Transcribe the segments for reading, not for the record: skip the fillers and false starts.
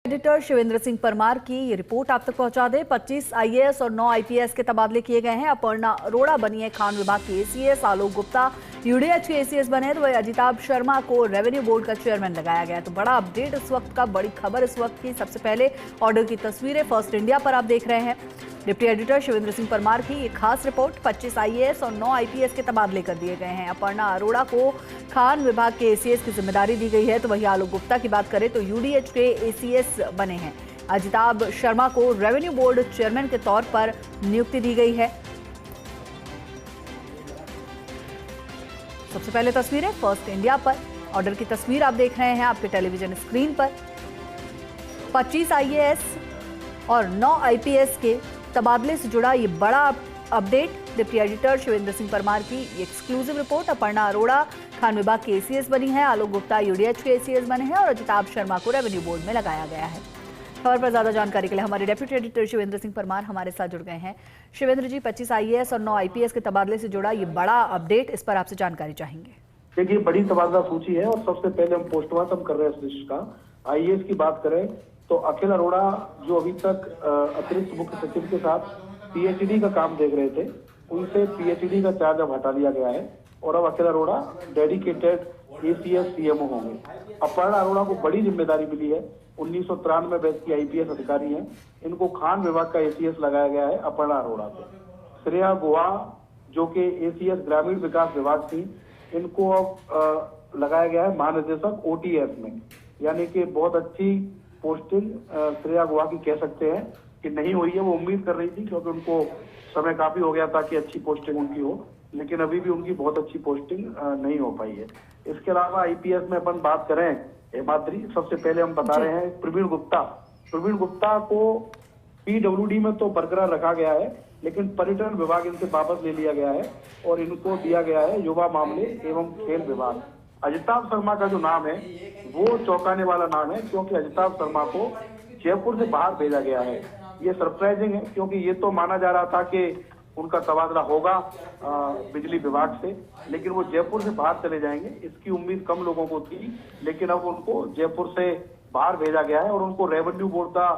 Editor Shivendra Singh Parmar की ये report आप तक पहुंचा दें। 25 आईएएस और 9 आईपीएस के तबादले किए गए हैं। अपर्णा अरोड़ा बनी है खान विभाग की एसीएस, आलोक गुप्ता यूडीएच के एसीएस बने हैं, तो वही अजिताभ शर्मा को रेवेन्यू बोर्ड का चेयरमैन लगाया गया है। तो बड़ा अपडेट इस वक्त का, बड़ी खबर इस वक्त की। सबसे पहले ऑर्डर की तस्वीरें फर्स्ट इंडिया पर आप देख रहे हैं। डिप्टी एडिटर शिवेंद्र सिंह परमार की एक खास रिपोर्ट। 25 आईएएस और 9 आईपीएस के तबादले कर दिए गए हैं। अपर्णा अरोड़ा को खान विभाग के एसीएस की जिम्मेदारी दी गई है, तो वही आलोक गुप्ता की बात करें तो यूडीएच के एसीएस बने हैं। अजिताभ शर्मा को रेवेन्यू बोर्ड चेयरमैन के तौर पर नियुक्ति दी गई है। सबसे पहले तस्वीरें फर्स्ट इंडिया पर, ऑर्डर की तस्वीर आप देख रहे हैं आपके टेलीविजन स्क्रीन पर। 25 आईएएस और 9 आईपीएस के तबादले से जुड़ा ये बड़ा update. Deputy editor Shivendra Singh Parmar की एक्सक्लूसिव रिपोर्ट। अपर्णा अरोड़ा खान विभाग के एसीएस बनी है, आलोक गुप्ता यूडीएच के एसीएस बने हैं और अजिताभ शर्मा को रेवेन्यू बोर्ड में लगाया गया है। खबर पर ज्यादा जानकारी के लिए हमारे डेप्यूटी एडिटर शिवेंद्र सिंह परमार हमारे साथ जुड़ गए हैं। शिवेंद्र जी, 25 आईएएस और 9 आईपीएस के तबादले से जुड़ा ये बड़ा अपडेट, इस पर आपसे जानकारी चाहेंगे। देखिए, बड़ी तबादला सूची है और सबसे पहले हम पोस्टमार्टम कर रहे हैं इस लिस्ट का। आईएएस की बात करें तो अखिल अरोड़ा, जो अभी तक अतिरिक्त मुख्य सचिव के साथ पीएचडी का काम देख रहे थे, उनसे पीएचडी का चार्ज अब हटा लिया गया है और अब Akhil Arora dedicated ACS CMO होंगे। अपर्णा अरोड़ा को बड़ी जिम्मेदारी मिली है। 1993 बैच की आईपीएस अधिकारी हैं। इनको खान विभाग का एसीएस लगाया गया है अपर्णा अरोड़ा को। श्रेया गुहा, जो कि एसीएस ग्रामीण विकास विभाग थी, इनको अब लगाया गया है महानिदेशक ओटीएस में। यानी कि बहुत अच्छी पोस्टिंग श्रेया गुहा की कह सकते हैं कि नहीं हुई है। वो उम्मीद कर रही थी क्योंकि उनको समय काफी हो गया था कि अच्छी पोस्टिंग उनकी हो, लेकिन अभी भी उनकी बहुत अच्छी पोस्टिंग नहीं हो पाई है। इसके अलावा आईपीएस में अपन बात करें हेमाद्री, सबसे पहले हम बता रहे हैं प्रवीण गुप्ता। प्रवीण गुप्ता को पीडब्ल्यूडी में तो बरकरार रखा गया है, लेकिन पर्यटन विभाग इनसे वापस ले लिया गया है और इनको दिया गया है युवा मामले एवं खेल विभाग। अजिताभ शर्मा का जो नाम है वो चौंकाने वाला नाम है, क्योंकि अजिताभ शर्मा को जयपुर से बाहर भेजा गया है। ये सरप्राइजिंग है, क्योंकि ये तो माना जा रहा था कि उनका तबादला होगा बिजली विभाग से, लेकिन वो जयपुर से बाहर चले जाएंगे, इसकी उम्मीद कम लोगों को थी। लेकिन अब उनको जयपुर से बाहर भेजा गया है और उनको रेवेन्यू बोर्ड का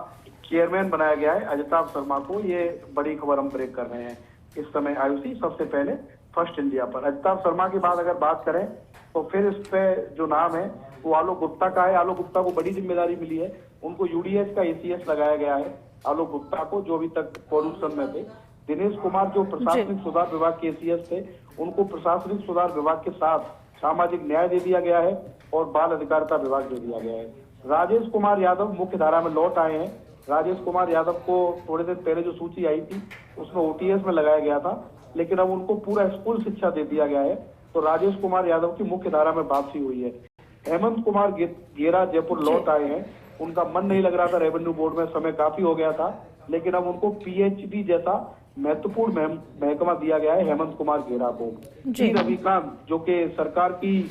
चेयरमैन बनाया गया है अजिताभ शर्मा को। ये बड़ी खबर हम ब्रेक कर रहे हैं इस समय आयुषी। सबसे पहले फर्स्ट इंडिया पर अजिताभ शर्मा की अगर बात करें तो फिर इस पे जो नाम है वो आलोक गुप्ता का है। आलोक गुप्ता को बड़ी जिम्मेदारी मिली है। उनको यूडीएच का एसीएस लगाया गया है आलोक गुप्ता को, जो अभी तक पॉल्यूशन में थे। दिनेश कुमार, जो प्रशासनिक सुधार विभाग के एसीएस थे, उनको प्रशासनिक सुधार विभाग के साथ सामाजिक न्याय दे दिया गया है और बाल अधिकारिता विभाग दे दिया गया है। राजेश कुमार यादव मुख्य धारा में लौट आए हैं। राजेश कुमार यादव को थोड़े दिन पहले जो सूची आई थी उसमें ओटीएस में लगाया गया था, लेकिन अब उनको पूरा स्कूल शिक्षा दे दिया गया है, तो राजेश कुमार यादव की मुख्य धारा में वापसी हुई है। हेमंत कुमार गेरा जयपुर लौट आए हैं। उनका मन नहीं लग रहा था रेवेन्यू बोर्ड में, समय काफी हो गया था, लेकिन अब उनको पीएचडी जैसा महत्वपूर्ण महकमा दिया गया है हेमंत कुमार गेरा को। रविकांत, जो कि सरकार की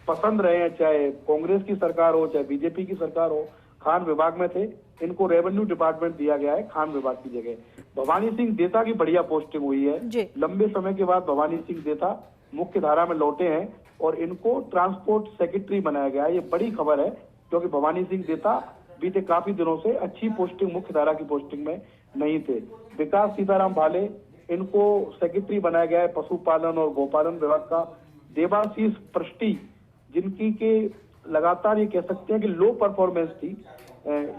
पसंद रहे हैं, चाहे कांग्रेस की सरकार हो चाहे बीजेपी की सरकार हो, खान विभाग में थे, इनको रेवेन्यू डिपार्टमेंट दिया गया है खान विभाग की जगह। भवानी सिंह देता की बढ़िया पोस्टिंग हुई है। लंबे समय के बाद भवानी सिंह देता मुख्य धारा में लौटे हैं और इनको ट्रांसपोर्ट सेक्रेटरी बनाया गया है। ये बड़ी खबर है, क्योंकि भवानी सिंह देता बीते काफी दिनों से अच्छी पोस्टिंग, मुख्य धारा की पोस्टिंग में नहीं थे। विकास सीताराम भाले, इनको सेक्रेटरी बनाया गया है पशुपालन और गोपालन विभाग का। देवाशीष पृष्टि, जिनकी के लगातार ये कह सकते हैं कि लो परफॉर्मेंस थी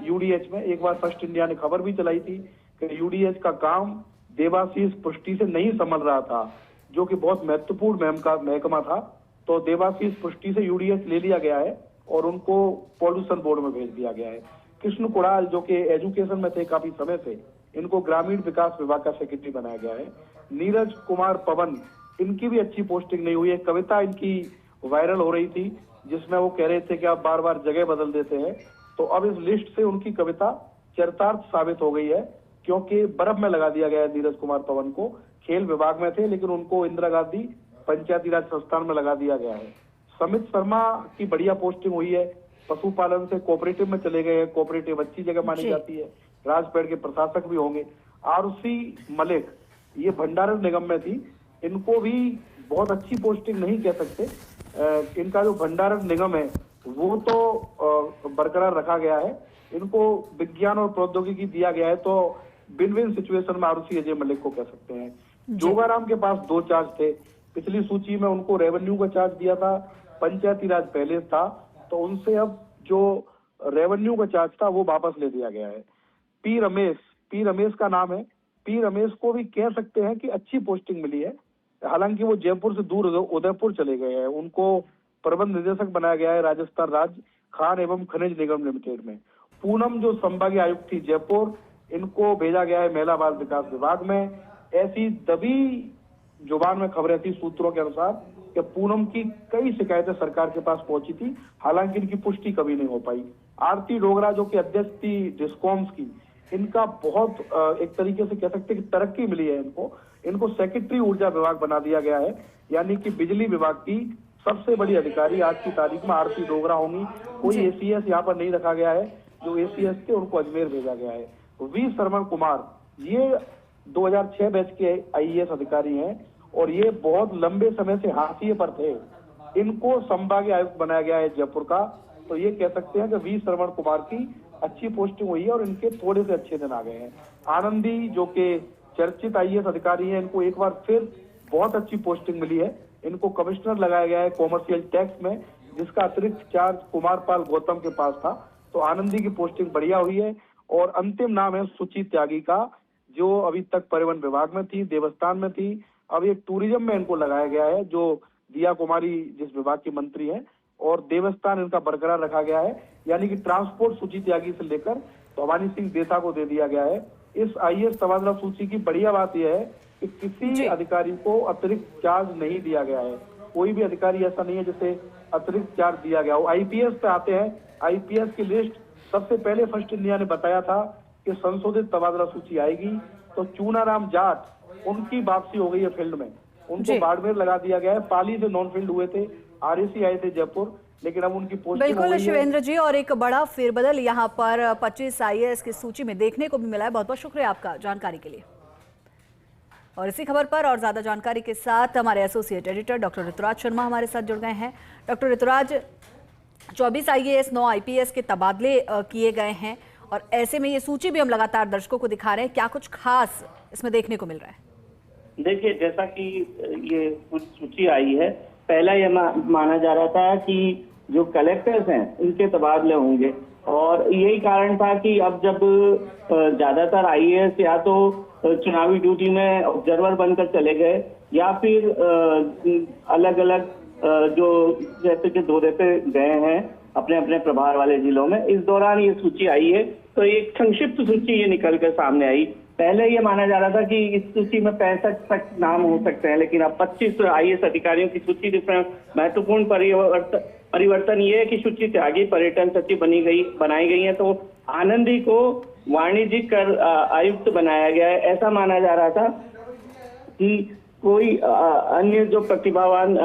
यूडीएच में। एक बार फर्स्ट इंडिया ने खबर भी चलाई थी कि यूडीएच का काम देवाशीष पृष्टि से नहीं संभल रहा था, जो कि बहुत महत्वपूर्ण महकमा था। तो देवाशीष पृष्टि से यूडीएच ले लिया गया है और उनको पॉल्यूशन बोर्ड में भेज दिया गया है। कृष्ण कुणाल, जो कि एजुकेशन में थे काफी समय से, इनको ग्रामीण विकास विभाग का सेक्रेटरी बनाया गया है। नीरज कुमार पवन, इनकी भी अच्छी पोस्टिंग नहीं हुई है। कविता इनकी वायरल हो रही थी, जिसमें वो कह रहे थे कि आप बार बार जगह बदल देते हैं, तो अब इस लिस्ट से उनकी कविता चरितार्थ साबित हो गई है, क्योंकि बर्फ में लगा दिया गया है। नीरज कुमार पवन को खेल विभाग में थे, लेकिन उनको इंदिरा गांधी पंचायती राज संस्थान में लगा दिया गया है। समित शर्मा की बढ़िया पोस्टिंग हुई है। पशुपालन से कोऑपरेटिव में चले गए हैं। कोऑपरेटिव अच्छी जगह मानी जाती है, राजपेड़ के प्रशासक भी होंगे। आरुषि मलिक, ये भंडारण निगम में थी, इनको भी बहुत अच्छी पोस्टिंग नहीं कह सकते। इनका जो भंडारण निगम है वो तो बरकरार रखा गया है, इनको विज्ञान और प्रौद्योगिकी दिया गया है, तो विन विन सिचुएशन में आरुषि अजय मलिक को कह सकते हैं। जोगाराम के पास 2 चार्ज थे, पिछली सूची में उनको रेवेन्यू का चार्ज दिया था, पंचायती राज पहले था, तो उनसे अब जो रेवेन्यू का चार्ज था वो वापस ले दिया गया है। पी रमेश का नाम है। पी रमेश को भी कह सकते हैं कि अच्छी पोस्टिंग मिली है, हालांकि वो जयपुर से दूर उदयपुर चले गए हैं। उनको प्रबंध निदेशक बनाया गया है राजस्थान राज्य खान एवं खनिज निगम लिमिटेड में। पूनम जो संभागीय आयुक्त थी जयपुर, इनको भेजा गया है महिला बाल विकास विभाग में। ऐसी दबी जुबान में खबरें थी सूत्रों के अनुसार कि पूनम की कई शिकायतें सरकार के पास पहुंची थी, हालांकि इनकी पुष्टि कभी नहीं हो पाई। आरती डोगरा जो कि अध्यक्ष थी डिस्कॉम्स की, इनका बहुत एक तरीके से कह सकते हैं कि तरक्की मिली है इनको सेक्रेटरी ऊर्जा विभाग बना दिया गया है, यानी कि बिजली विभाग की सबसे बड़ी अधिकारी आज की तारीख में आरती डोगरा होंगी। कोई एसीएस यहाँ पर नहीं रखा गया है, जो एसीएस थे उनको अजमेर भेजा गया है। वी श्रवण कुमार ये 2006 बैच के आईएएस अधिकारी हैं और ये बहुत लंबे समय से हाशिए पर थे। इनको संभागीय आयुक्त बनाया गया है जयपुर का, तो ये कह सकते हैं कि वी श्रवण कुमार की अच्छी पोस्टिंग हुई है और इनके थोड़े से अच्छे दिन आ गए हैं। आनंदी जो कि चर्चित आईएएस अधिकारी हैं, इनको एक बार फिर बहुत अच्छी पोस्टिंग मिली है। इनको कमिश्नर लगाया गया है कॉमर्शियल टैक्स में, जिसका अतिरिक्त चार्ज कुमार पाल गौतम के पास था, तो आनंदी की पोस्टिंग बढ़िया हुई है। और अंतिम नाम है सुची त्यागी का, जो अभी तक परिवहन विभाग में थी, देवस्थान में थी, अब एक टूरिज्म में इनको लगाया गया है, जो दिया कुमारी जिस विभाग की मंत्री हैं, और देवस्थान इनका बरकरार रखा गया है, यानी कि ट्रांसपोर्ट सुची त्यागी से लेकर भवानी सिंह देथा को दे दिया गया है। इस आईएएस तबादला सूची की बढ़िया बात यह है कि किसी अधिकारी को अतिरिक्त चार्ज नहीं दिया गया है। कोई भी अधिकारी ऐसा नहीं है जिसे अतिरिक्त चार्ज दिया गया हो। आईपीएस पे आते हैं। आईपीएस की लिस्ट सबसे पहले फर्स्ट इंडिया ने बताया था कि संशोधित तबादला सूची आएगी, तो चूनाराम जाट उनकी वापसी हो गई है फील्ड में, उनको बाड़मेर लगा दिया गया है। पाली से नॉन फील्ड हुए थे, आरएसी आए थे जयपुर, लेकिन अब उनकी पोस्टिंग बिल्कुल शिवेंद्र जी, और एक बड़ा फेरबदल यहाँ पर 25 आईएएस की सूची में देखने को भी मिला है। बहुत बहुत शुक्रिया आपका जानकारी के लिए। और इसी खबर पर और ज्यादा जानकारी के साथ हमारे associate editor doctor Rituraj Sharma हमारे साथ जुड़ गए हैं। डॉक्टर ऋतुराज, 24 आईएएस 9 आईपीएस के तबादले किए गए हैं और ऐसे में ये सूची भी हम लगातार दर्शकों को दिखा रहे हैं, क्या कुछ खास इसमें देखने को मिल रहा है? देखिए, जैसा कि ये कुछ सूची आई है, पहला ये माना जा रहा था कि जो कलेक्टर्स हैं उनके तबादले होंगे, और यही कारण था कि अब जब ज्यादातर आईएएस या तो चुनावी ड्यूटी में ऑब्जर्वर बनकर चले गए या फिर अलग अलग जो जैसे कि दौरे पे गए हैं अपने अपने प्रभार वाले जिलों में, इस दौरान ये सूची आई है। तो एक संक्षिप्त सूची ये निकल कर सामने आई। पहले ये माना जा रहा था कि इस सूची में 65 तक नाम हो सकते हैं, लेकिन अब 25 आईएएस अधिकारियों की सूची जिसमें महत्वपूर्ण परिवर्तन ये है कि सूची त्यागी पर्यटन सचिव बनाई गई है, तो आनंदी को वाणिज्यिक कर आयुक्त बनाया गया है। ऐसा माना जा रहा था कि कोई अन्य जो प्रतिभावान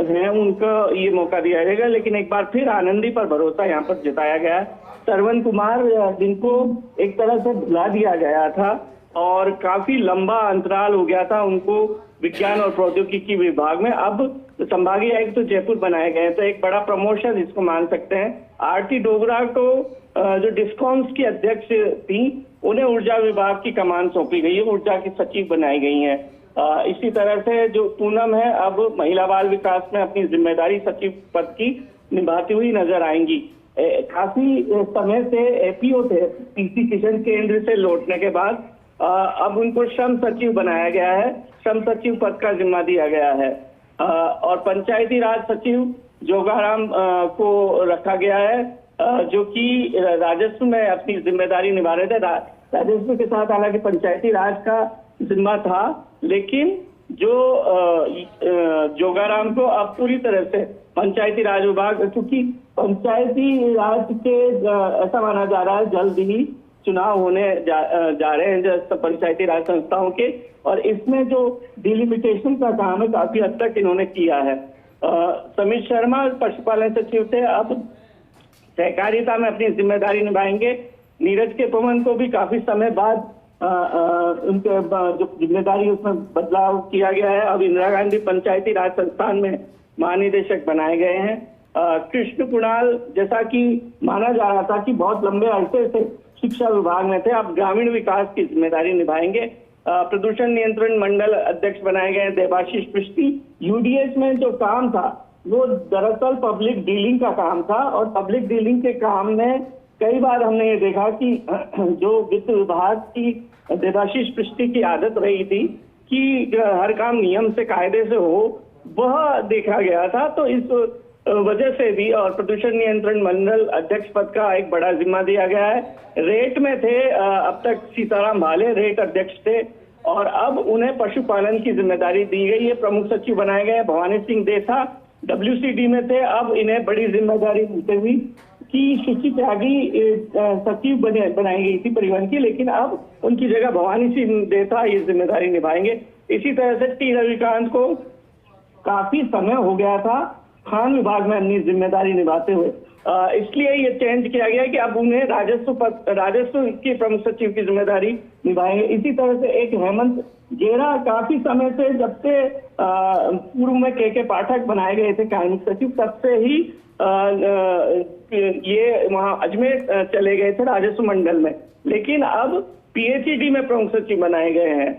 हैं उनको ये मौका दिया जाएगा, लेकिन एक बार फिर आनंदी पर भरोसा यहाँ पर जताया गया है। श्रवण कुमार जिनको एक तरह से भुला दिया गया था और काफी लंबा अंतराल हो गया था उनको विज्ञान और प्रौद्योगिकी विभाग में, अब संभागीय आयुक्त तो जयपुर बनाए गए हैं, तो एक बड़ा प्रमोशन इसको मान सकते हैं। आरती डोगरा को जो डिस्कॉम्स की अध्यक्ष थी, उन्हें ऊर्जा विभाग की कमान सौंपी गई है, ऊर्जा की सचिव बनाई गई है। इसी तरह से जो पूनम है अब महिला बाल विकास में अपनी जिम्मेदारी सचिव पद की निभाती हुई नजर आएंगी। काफी समय से एपीओ थे, पीसी किशन केंद्र से लौटने के बाद अब उनको श्रम सचिव बनाया गया है, श्रम सचिव पद का जिम्मा दिया गया है। और पंचायती राज सचिव जोगाराम को रखा गया है, जो कि राजस्व में अपनी जिम्मेदारी निभा रहे थे। राजस्व के साथ हालांकि पंचायती राज का जिम्मा था, लेकिन जो जोगाराम को अब पूरी तरह से पंचायती राज विभाग, क्योंकि पंचायती राज के ऐसा माना जा रहा है जल्द ही चुनाव होने जा रहे हैं पंचायती राज संस्थाओं के, और इसमें जो डिलिमिटेशन का काम है काफी हद तक इन्होंने किया है। समीर शर्मा पशुपालन सचिव थे, अब सहकारिता में अपनी जिम्मेदारी निभाएंगे। नीरज के पवन को भी काफी समय बाद उनके जो जिम्मेदारी उसमें बदलाव किया गया है, अब इंदिरा गांधी पंचायती राज संस्थान में महानिदेशक बनाए गए हैं। कृष्ण कुणाल, जैसा कि माना जा रहा था कि बहुत लंबे अरसे से शिक्षा विभाग में थे, अब ग्रामीण विकास की जिम्मेदारी निभाएंगे। प्रदूषण नियंत्रण मंडल अध्यक्ष बनाए गए देवाशीष पृष्टी। यूडीएच में जो काम था वो दरअसल पब्लिक डीलिंग का काम था, और पब्लिक डीलिंग के काम में कई बार हमने ये देखा कि जो वित्त विभाग की देवाशीष पृष्टी की आदत रही थी कि हर काम नियम से कायदे से हो, वह देखा गया था। तो इस वजह से भी और प्रदूषण नियंत्रण मंडल अध्यक्ष पद का एक बड़ा जिम्मा दिया गया है। रेट में थे अब तक सीताराम भाले रेट अध्यक्ष थे, और अब उन्हें पशुपालन की जिम्मेदारी दी गई है। प्रमुख सचिव बनाए गए भवानी सिंह देथा WCD में थे, अब इन्हें बड़ी जिम्मेदारी मिलते हुई कि शुचि त्यागी सचिव बनाई गई थी परिवहन की, लेकिन अब उनकी जगह भवानी सिंह देथा ये जिम्मेदारी निभाएंगे। इसी तरह से टी रविकांत को काफी समय हो गया था खान विभाग में अपनी जिम्मेदारी निभाते हुए, इसलिए ये चेंज किया गया कि अब उन्हें राजस्व की प्रमुख सचिव की जिम्मेदारी निभाएंगे। इसी तरह से एक हेमंत गेरा काफी समय से, जब से पूर्व में के पाठक बनाए गए थे कार्मिक सचिव, तब से ही ये वहां अजमेर चले गए थे राजस्व मंडल में, लेकिन अब PHED में प्रमुख सचिव बनाए गए हैं।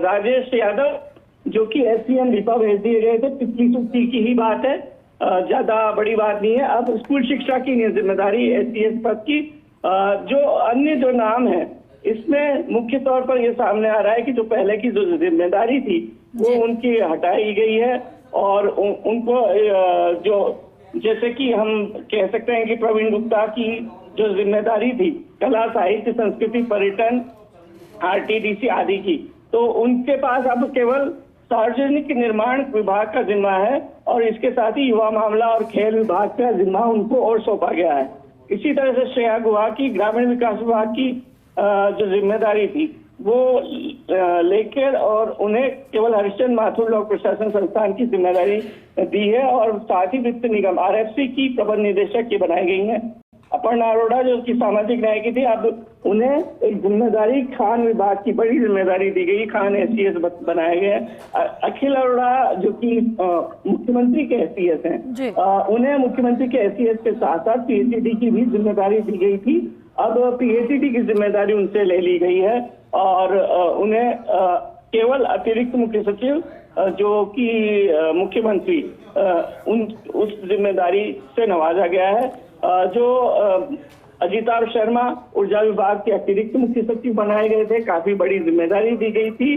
राजेश यादव जो कि SCM दीपा भेज दिए गए थे, पिछली छुट्टी की ही बात है, ज्यादा बड़ी बात नहीं है। अब स्कूल शिक्षा की जिम्मेदारी SCS पद की। जो अन्य जो नाम है इसमें मुख्य तौर पर यह सामने आ रहा है कि जो पहले की जो जिम्मेदारी थी वो उनकी हटाई गई है, और उनको जो जैसे कि हम कह सकते हैं कि प्रवीण गुप्ता की जो जिम्मेदारी थी कला साहित्य संस्कृति पर्यटन RTDC आदि की, तो उनके पास अब केवल सार्वजनिक निर्माण विभाग का जिम्मा है, और इसके साथ ही युवा मामला और खेल विभाग का जिम्मा उनको और सौंपा गया है। इसी तरह से श्रेया गुहा की ग्रामीण विकास विभाग की जो जिम्मेदारी थी वो लेकर और उन्हें केवल हरिश्चंद्र माथुर लोक प्रशासन संस्थान की जिम्मेदारी दी है, और साथ ही वित्त निगम RFC की प्रबंध निदेशक की बनाई गई है। अपर्णा अरोड़ा जो कि सामाजिक न्याय की थी, अब उन्हें एक जिम्मेदारी खान विभाग की बड़ी जिम्मेदारी दी गई, खान SCS बनाए गए। अखिल अरोड़ा जो कि मुख्यमंत्री के SCS हैं, उन्हें मुख्यमंत्री के SCS के साथ साथ PHED की भी जिम्मेदारी दी गई थी। अब PHED की जिम्मेदारी उनसे ले ली गई है, और उन्हें केवल अतिरिक्त मुख्य सचिव जो कि मुख्यमंत्री उस जिम्मेदारी से नवाजा गया है। जो अजिताभ शर्मा ऊर्जा विभाग के अतिरिक्त मुख्य सचिव बनाए गए थे, काफी बड़ी जिम्मेदारी दी गई थी,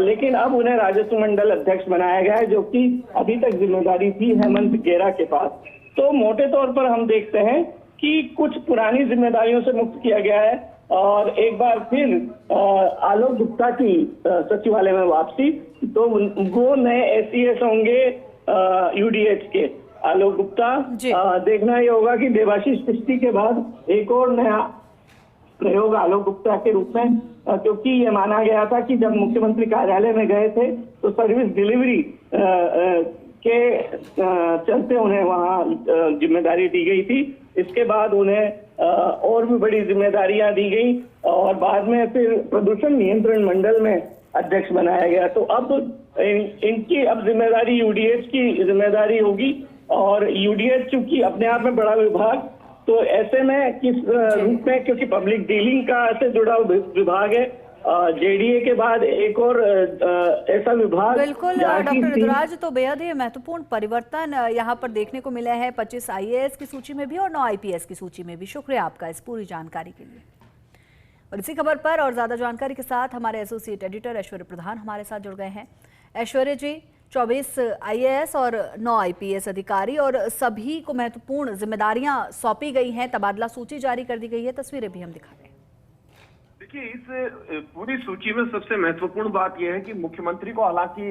लेकिन अब उन्हें राजस्व मंडल अध्यक्ष बनाया गया है, जो कि अभी तक जिम्मेदारी थी हेमंत गेरा के पास। तो मोटे तौर पर हम देखते हैं कि कुछ पुरानी जिम्मेदारियों से मुक्त किया गया है, और एक बार फिर आलोक गुप्ता की सचिवालय में वापसी, तो वो नए SCS होंगे UDH के आलोक गुप्ता। देखना ये होगा कि देवाशीष पृष्टी के बाद एक और नया प्रयोग आलोक गुप्ता के रूप में, क्योंकि ये माना गया था कि जब मुख्यमंत्री कार्यालय में गए थे तो सर्विस डिलीवरी के चलते उन्हें वहां जिम्मेदारी दी गई थी। इसके बाद उन्हें और भी बड़ी जिम्मेदारियां दी गई, और बाद में फिर प्रदूषण नियंत्रण मंडल में अध्यक्ष बनाया गया। तो अब इनकी अब जिम्मेदारी UDH की जिम्मेदारी होगी, और UDH चूंकि अपने आप में बड़ा विभाग, तो ऐसे में किस रूप में, क्योंकि पब्लिक डीलिंग का से जुड़ा विभाग है, JDA के बाद एक और ऐसा विभाग। बिल्कुल डॉक्टर ऋतुराज, तो बेहद ही महत्वपूर्ण परिवर्तन यहाँ पर देखने को मिला है 25 IAS की सूची में भी और 9 IPS की सूची में भी। शुक्रिया आपका इस पूरी जानकारी के लिए। और इसी खबर पर और ज्यादा जानकारी के साथ हमारे एसोसिएट एडिटर ऐश्वर्य प्रधान हमारे साथ जुड़ गए हैं। ऐश्वर्य जी, 24 IAS और 9 IPS अधिकारी और सभी को महत्वपूर्ण जिम्मेदारियां सौंपी गई हैं, तबादला सूची जारी कर दी गई है, तस्वीरें भी हम दिखा रहे हैं। देखिए, इस पूरी सूची में सबसे महत्वपूर्ण बात यह है कि मुख्यमंत्री को, हालांकि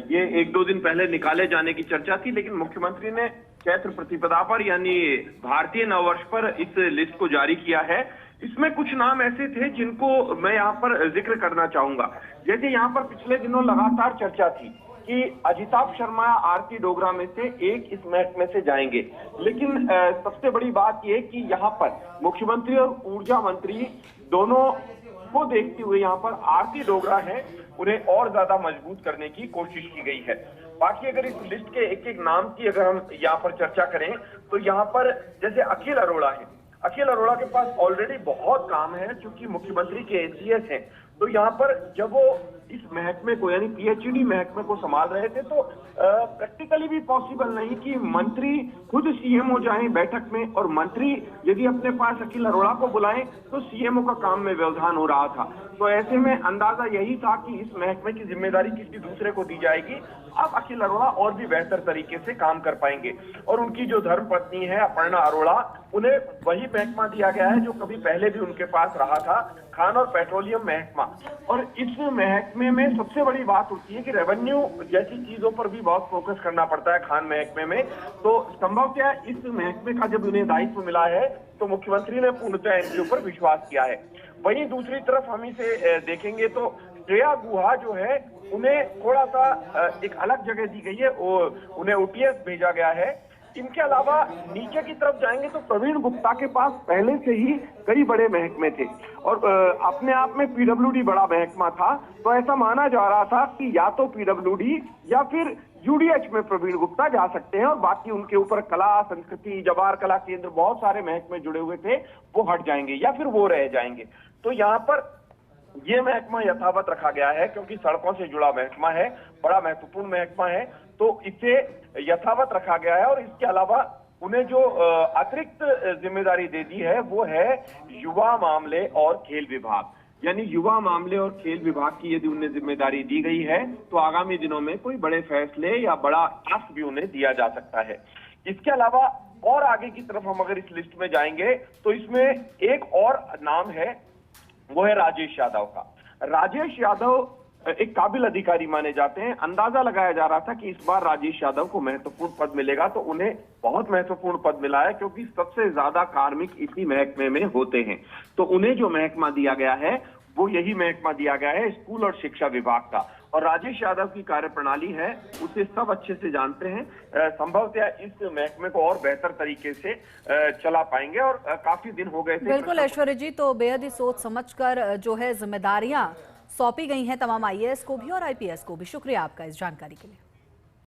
ये 1-2 दिन पहले निकाले जाने की चर्चा थी, लेकिन मुख्यमंत्री ने चैत्र प्रतिपदा पर यानी भारतीय नववर्ष पर इस लिस्ट को जारी किया है। इसमें कुछ नाम ऐसे थे जिनको मैं यहाँ पर जिक्र करना चाहूंगा। जैसे यहाँ पर पिछले दिनों लगातार चर्चा थी कि अजिताभ शर्मा आरती डोगरा में से एक इस मैच में से जाएंगे, लेकिन सबसे बड़ी बात यह कि यहाँ पर मुख्यमंत्री और ऊर्जा मंत्री दोनों को देखते हुए यहाँ पर आरती डोगरा है, उन्हें और ज्यादा मजबूत करने की कोशिश की गई है। बाकी अगर इस लिस्ट के एक एक नाम की अगर हम यहाँ पर चर्चा करें तो यहाँ पर जैसे अखिल अरोड़ा है, अखिल अरोड़ा के पास ऑलरेडी बहुत काम है क्योंकि मुख्यमंत्री के एसीएस हैं। तो यहाँ पर जब वो इस महकमे को यानी पीएचईडी महकमे को संभाल रहे थे तो प्रैक्टिकली भी पॉसिबल नहीं कि मंत्री खुद सीएम हो जाएं बैठक में, और मंत्री यदि अपने पास अखिल अरोड़ा को बुलाएं तो सीएमओ का काम में व्यवधान हो रहा था। तो ऐसे में अंदाजा यही था कि इस महकमे की जिम्मेदारी किसी दूसरे को दी जाएगी। अब अखिल अरोड़ा और भी बेहतर तरीके से काम कर पाएंगे, और उनकी जो धर्मपत्नी है अपर्णा अरोड़ा, उन्हें वही महकमा दिया गया है जो कभी पहले भी उनके पास रहा था, खान और पेट्रोलियम महकमा। और इस महकमे में सबसे बड़ी बात होती है कि रेवेन्यू जैसी चीजों पर भी बहुत फोकस करना पड़ता है खान महकमे में। तो संभवतः इस महकमे का जब उन्हें दायित्व मिला है तो मुख्यमंत्री ने पूर्णतः इनके ऊपर विश्वास किया है। वहीं दूसरी तरफ हम इसे देखेंगे तो श्रेया गुहा जो है उन्हें थोड़ा सा एक अलग जगह दी गई है, उन्हें ओटीएस भेजा गया है। इनके अलावा नीचे की तरफ जाएंगे तो प्रवीण गुप्ता के पास पहले से ही कई बड़े महकमे थे और अपने आप में पीडब्ल्यूडी बड़ा महकमा था। तो ऐसा माना जा रहा था कि या तो पीडब्ल्यूडी या फिर यूडीएच में प्रवीण गुप्ता जा सकते हैं, और बाकी उनके ऊपर कला, संस्कृति, जवाहर कला केंद्र, बहुत सारे महकमे जुड़े हुए थे, वो हट जाएंगे या फिर वो रह जाएंगे। तो यहाँ पर ये महकमा यथावत रखा गया है क्योंकि सड़कों से जुड़ा महकमा है, बड़ा महत्वपूर्ण महकमा है, तो इसे यथावत रखा गया है। और इसके अलावा उन्हें जो अतिरिक्त जिम्मेदारी दे दी है वो है युवा मामले और खेल विभाग, यानी युवा मामले और खेल विभाग की यदि उन्हें जिम्मेदारी दी गई है तो आगामी दिनों में कोई बड़े फैसले या बड़ा टास्क भी उन्हें दिया जा सकता है। इसके अलावा और आगे की तरफ हम अगर इस लिस्ट में जाएंगे तो इसमें एक और नाम है, वो है राजेश यादव का। राजेश यादव एक काबिल अधिकारी माने जाते हैं। अंदाजा लगाया जा रहा था कि इस बार राजेश यादव को महत्वपूर्ण पद मिलेगा, तो उन्हें बहुत महत्वपूर्ण पद मिला है क्योंकि सबसे ज्यादा कार्मिक इसी महकमे में होते हैं। तो उन्हें जो महकमा दिया गया है वो यही महकमा दिया गया है स्कूल और शिक्षा विभाग का। और राजेश यादव की कार्यप्रणाली है उसे सब अच्छे से जानते हैं, संभवतः इस महकमे को और बेहतर तरीके से चला पाएंगे। और काफी दिन हो गए थे। बिल्कुल ऐश्वर्य जी, तो बेहद ही सोच समझकर जो है जिम्मेदारियां सौंपी गई हैं तमाम आईएएस को भी और आईपीएस को भी। शुक्रिया आपका इस जानकारी के लिए।